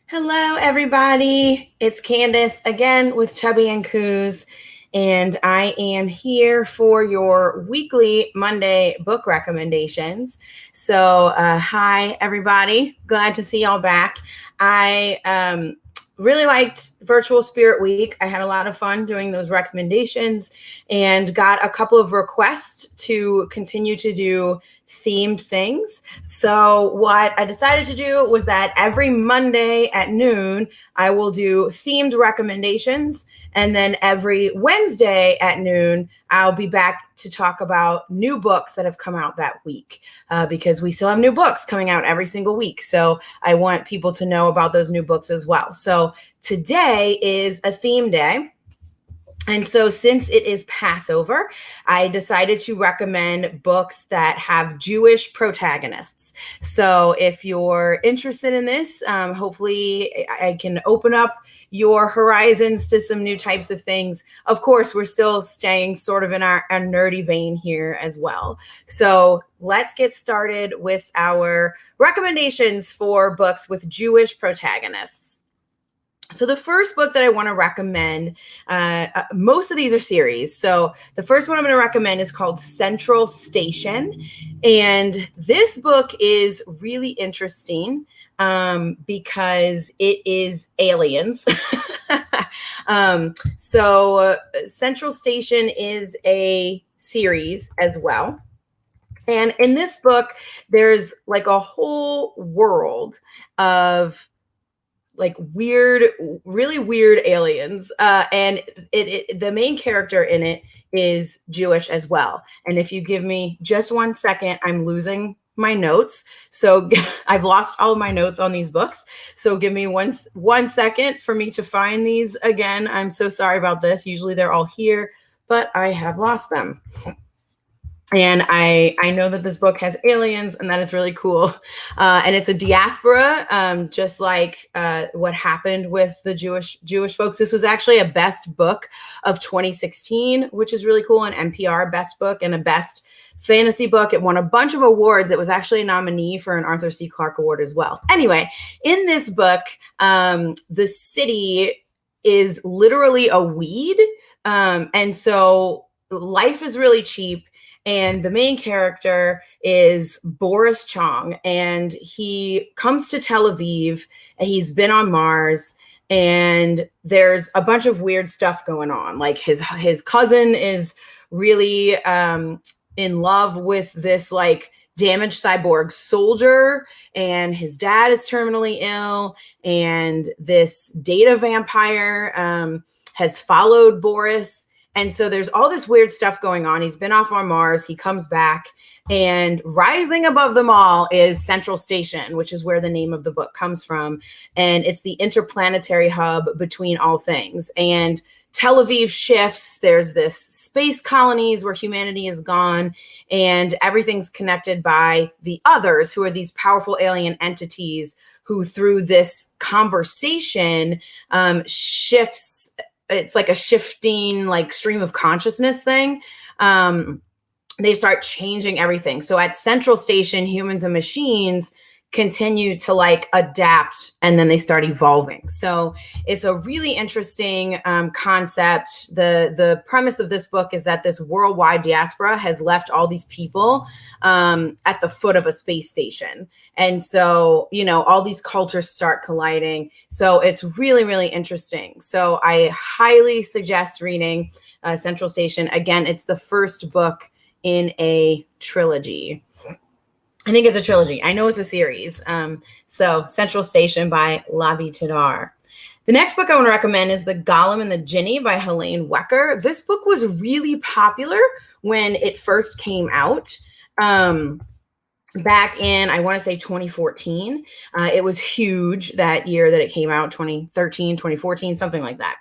Hello, everybody. It's Candice again with Chubby and Coos, and I am here for your weekly Monday book recommendations. So, hi, everybody. Glad to see y'all back. I really liked Virtual Spirit Week. I had a lot of fun doing those recommendations and got a couple of requests to continue to do themed things. So what I decided to do was that every Monday at noon, I will do themed recommendations. And then every Wednesday at noon, I'll be back to talk about new books that have come out that week because we still have new books coming out every single week. So I want people to know about those new books as well. So today is a theme day. And so since it is Passover, I decided to recommend books that have Jewish protagonists. So if you're interested in this, hopefully I can open up your horizons to some new types of things. Of course, we're still staying sort of in our nerdy vein here as well. So let's get started with our recommendations for books with Jewish protagonists. So the first book that I want to recommend, most of these are series. So the first one I'm going to recommend is called Central Station. And this book is really interesting because it is aliens. So Central Station is a series as well. And in this book, there's like a whole world of like really weird aliens. And the main character in it is Jewish as well. And if you give me just 1 second, I'm losing my notes. So I've lost all of my notes on these books. So give me one second for me to find these again. I'm so sorry about this. Usually they're all here, but I have lost them. And I know that this book has aliens, and that is really cool. And it's a diaspora, just like what happened with the Jewish folks. This was actually a best book of 2016, which is really cool. An NPR best book and a best fantasy book. It won a bunch of awards. It was actually a nominee for an Arthur C. Clarke Award as well. Anyway, in this book, the city is literally a weed. And so life is really cheap. And the main character is Boris Chong, and he comes to Tel Aviv, and he's been on Mars, and there's a bunch of weird stuff going on. Like his cousin is really in love with this like damaged cyborg soldier, and his dad is terminally ill, and this data vampire has followed Boris. And so there's all this weird stuff going on. He's been off on Mars. He comes back, and rising above them all is Central Station, which is where the name of the book comes from. And it's the interplanetary hub between all things. And Tel Aviv shifts. There's this space colonies where humanity is gone, and everything's connected by the others, who are these powerful alien entities who, through this conversation, shifts. It's like a shifting like stream of consciousness thing. They start changing everything. So at Central Station, humans and machines continue to like adapt, and then they start evolving. So it's a really interesting concept. The premise of this book is that this worldwide diaspora has left all these people at the foot of a space station. And so, you know, all these cultures start colliding. So it's really, really interesting. So I highly suggest reading Central Station. Again, it's the first book in a trilogy. I think it's a trilogy. I know it's a series. So Central Station by Lavi Tadar. The next book I want to recommend is The Golem and the Jinni by Helene Wecker. This book was really popular when it first came out. Back in, I want to say 2014. It was huge that year that it came out, 2013, 2014, something like that.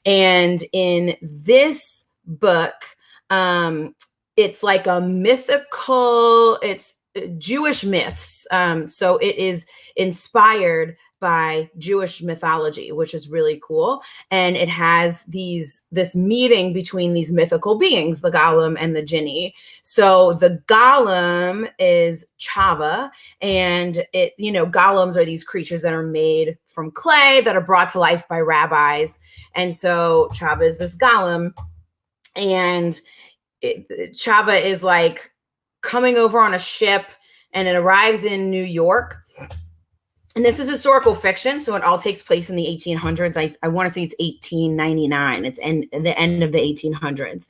And in this book, it's like a mythical, it's Jewish myths. So it is inspired by Jewish mythology, which is really cool. And it has this meeting between these mythical beings, the Golem and the Jinni. So the Golem is Chava, and golems are these creatures that are made from clay that are brought to life by rabbis. And so Chava is this Golem, and Chava is like coming over on a ship, and it arrives in New York. And this is historical fiction, so it all takes place in the 1800s. I want to say it's 1899. It's the end of the 1800s.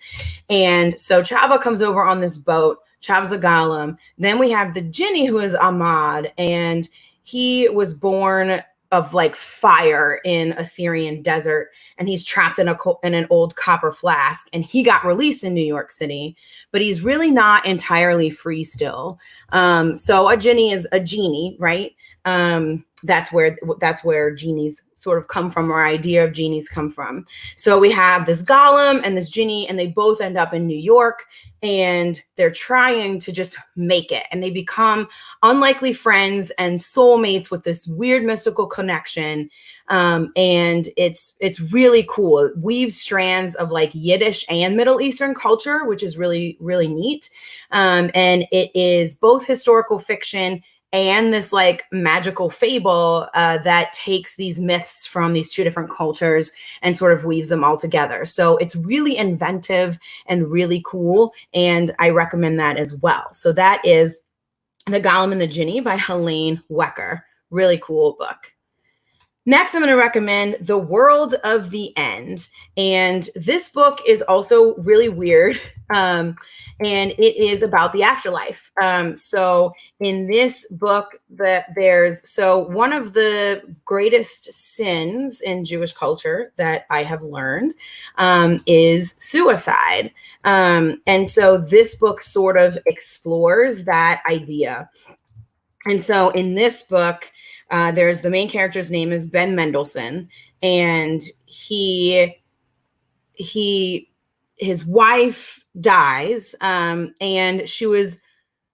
And so Chava comes over on this boat. Chava's a Golem. Then we have the Jinni, who is Ahmad, and he was born of like fire in a Syrian desert, and he's trapped in an old copper flask, and he got released in New York City, but he's really not entirely free still. So a Jinni is a genie, right? That's where genies sort of come from, or idea of genies come from. So we have this Golem and this Jinni, and they both end up in New York, and they're trying to just make it, and they become unlikely friends and soulmates with this weird mystical connection. And it's really cool. It weaves strands of like Yiddish and Middle Eastern culture, which is really, really neat. And it is both historical fiction and this like magical fable that takes these myths from these two different cultures and sort of weaves them all together. So it's really inventive and really cool, and I recommend that as well. So that is The Golem and the Jinni by Helene Wecker. Really cool book. Next, I'm going to recommend The World of the End. And this book is also really weird. And it is about the afterlife. So in this book, one of the greatest sins in Jewish culture that I have learned is suicide. And so this book sort of explores that idea. And so in this book, there's the main character's name is Ben Mendelsohn, and his wife dies, and she was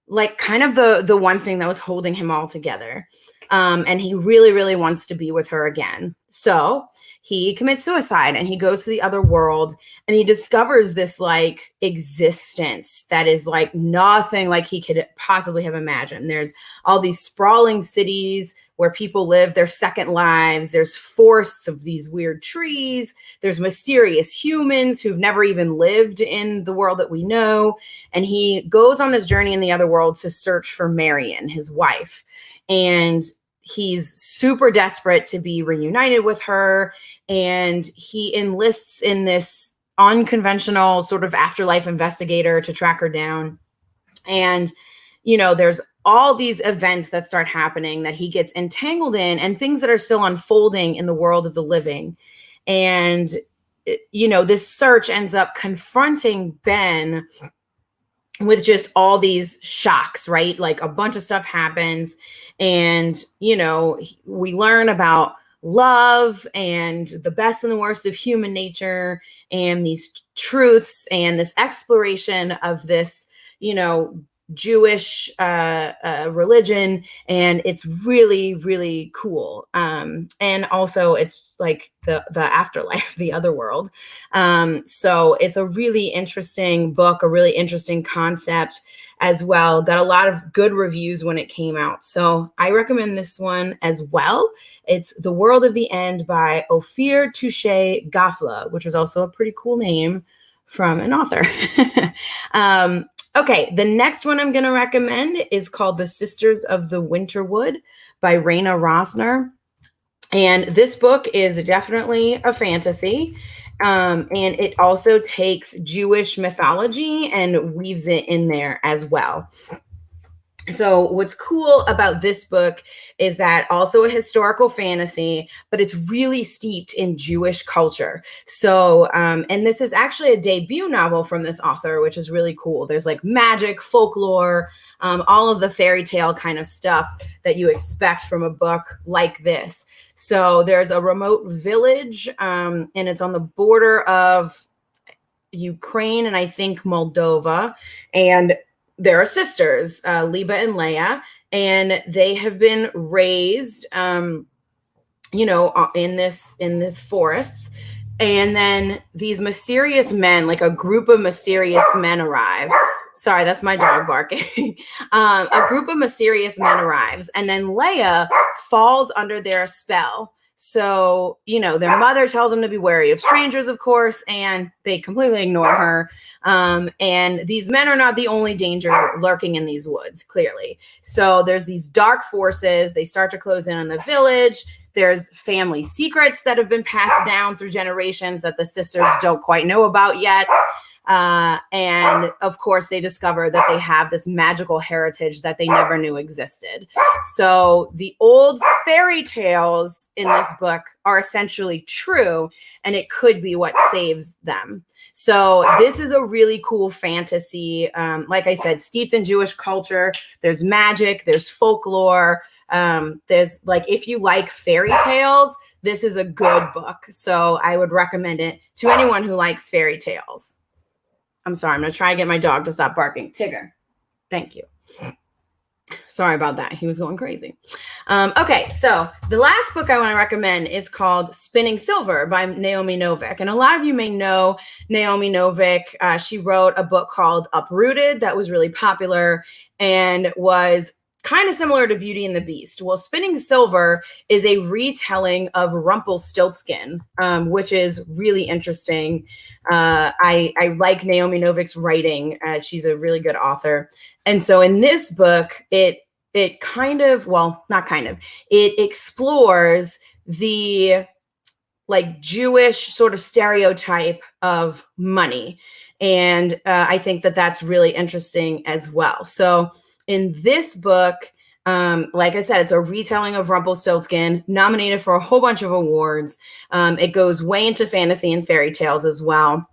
like kind of the one thing that was holding him all together. And he really, really wants to be with her again. So he commits suicide, and he goes to the other world, and he discovers this like existence that is like nothing like he could possibly have imagined. There's all these sprawling cities where people live their second lives. There's forests of these weird trees. There's mysterious humans who've never even lived in the world that we know. And he goes on this journey in the other world to search for Marion, his wife. And he's super desperate to be reunited with her. And he enlists in this unconventional sort of afterlife investigator to track her down. And, there's all these events that start happening that he gets entangled in, and things that are still unfolding in the world of the living. And, this search ends up confronting Ben with just all these shocks, right? Like a bunch of stuff happens, and, we learn about love and the best and the worst of human nature, and these truths, and this exploration of this, Jewish religion. And it's really, really cool. And also it's like the afterlife, the other world. So it's a really interesting book, a really interesting concept as well. Got a lot of good reviews when it came out. So I recommend this one as well. It's The World of the End by Ophir Touché Gafla, which is also a pretty cool name from an author. Okay, the next one I'm going to recommend is called The Sisters of the Winterwood by Raina Rosner. And this book is definitely a fantasy. And it also takes Jewish mythology and weaves it in there as well. So what's cool about this book is that also a historical fantasy, but it's really steeped in Jewish culture. So, and this is actually a debut novel from this author, which is really cool. There's like magic, folklore, all of the fairy tale kind of stuff that you expect from a book like this. So there's a remote village, and it's on the border of Ukraine and I think Moldova. And there are sisters, Liba and Leah, and they have been raised in the forests. And then these mysterious men, like a group of mysterious men arrive. Sorry, that's my dog barking. A group of mysterious men arrives, and then Leia falls under their spell. So, their mother tells them to be wary of strangers, of course, and they completely ignore her. And these men are not the only danger lurking in these woods, clearly. So there's these dark forces. They start to close in on the village. There's family secrets that have been passed down through generations that the sisters don't quite know about yet. And of course, they discover that they have this magical heritage that they never knew existed. So the old fairy tales in this book are essentially true, and it could be what saves them. So this is a really cool fantasy. Like I said, steeped in Jewish culture. There's magic, there's folklore. There's if you like fairy tales, this is a good book. So I would recommend it to anyone who likes fairy tales. I'm sorry, I'm going to try to get my dog to stop barking. Tigger, thank you. Sorry about that. He was going crazy. Okay, so the last book I want to recommend is called Spinning Silver by Naomi Novik. And a lot of you may know Naomi Novik. She wrote a book called Uprooted that was really popular and was kind of similar to Beauty and the Beast. Well, Spinning Silver is a retelling of Rumpelstiltskin, which is really interesting. I like Naomi Novik's writing. She's a really good author. And so in this book, it explores the Jewish sort of stereotype of money. And I think that that's really interesting as well. So in this book, like I said, it's a retelling of Rumpelstiltskin, nominated for a whole bunch of awards. It goes way into fantasy and fairy tales as well.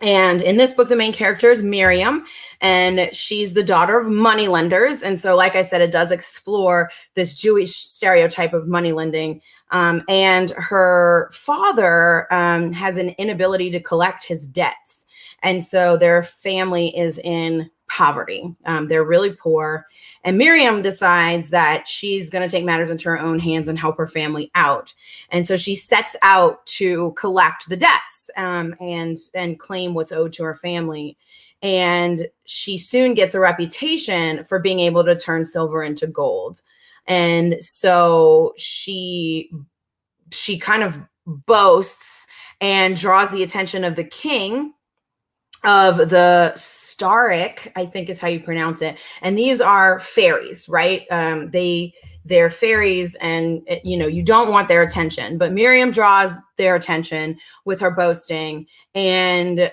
And in this book, the main character is Miriam, and she's the daughter of moneylenders. And so, like I said, it does explore this Jewish stereotype of moneylending. And her father has an inability to collect his debts. And so their family is in poverty. They're really poor. And Miriam decides that she's going to take matters into her own hands and help her family out. And so she sets out to collect the debts and claim what's owed to her family. And she soon gets a reputation for being able to turn silver into gold. And so she kind of boasts and draws the attention of the king of the Starik, I think is how you pronounce it. And these are fairies, right? They're fairies, and you don't want their attention, but Miriam draws their attention with her boasting, and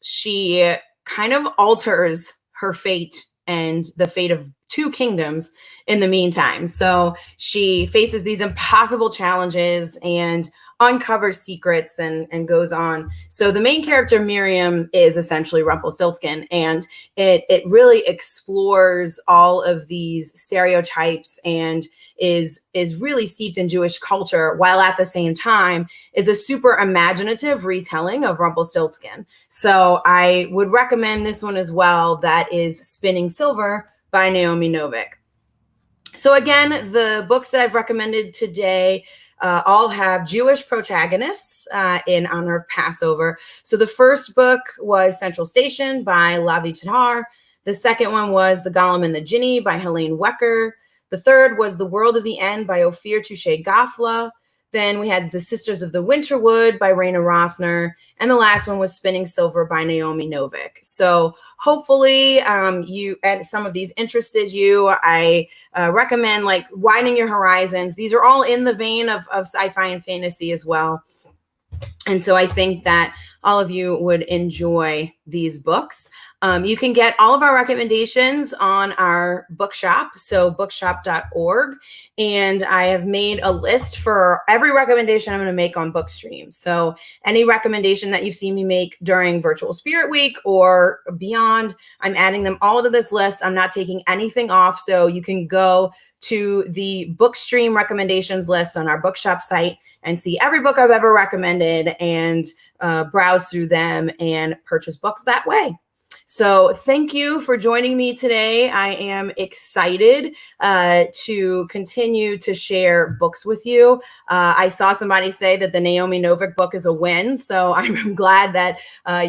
she kind of alters her fate and the fate of two kingdoms in the meantime. So she faces these impossible challenges and uncovers secrets and goes on. So the main character, Miriam, is essentially Rumpelstiltskin, and it really explores all of these stereotypes and is really steeped in Jewish culture, while at the same time is a super imaginative retelling of Rumpelstiltskin. So I would recommend this one as well. That is Spinning Silver by Naomi Novik. So again, the books that I've recommended today all have Jewish protagonists in honor of Passover. So the first book was Central Station by Lavi Tahar. The second one was The Golem and the Jinni by Helene Wecker. The third was The World of the End by Ophir Touché Gafla. Then we had The Sisters of the Winterwood by Raina Rosner. And the last one was Spinning Silver by Naomi Novik. So hopefully you and some of these interested you. I recommend widening your horizons. These are all in the vein of sci-fi and fantasy as well. And so I think that all of you would enjoy these books. You can get all of our recommendations on our bookshop, so bookshop.org. And I have made a list for every recommendation I'm going to make on Bookstream. So any recommendation that you've seen me make during Virtual Spirit Week or beyond, I'm adding them all to this list. I'm not taking anything off. So you can go to the Bookstream recommendations list on our bookshop site and see every book I've ever recommended and browse through them and purchase books that way. So thank you for joining me today. I am excited to continue to share books with you. I saw somebody say that the Naomi Novik book is a win. So I'm glad that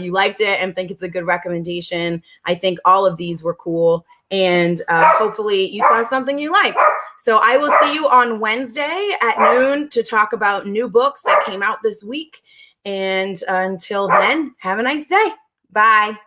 you liked it and think it's a good recommendation. I think all of these were cool. And hopefully you saw something you like. So I will see you on Wednesday at noon to talk about new books that came out this week. And until then, have a nice day. Bye.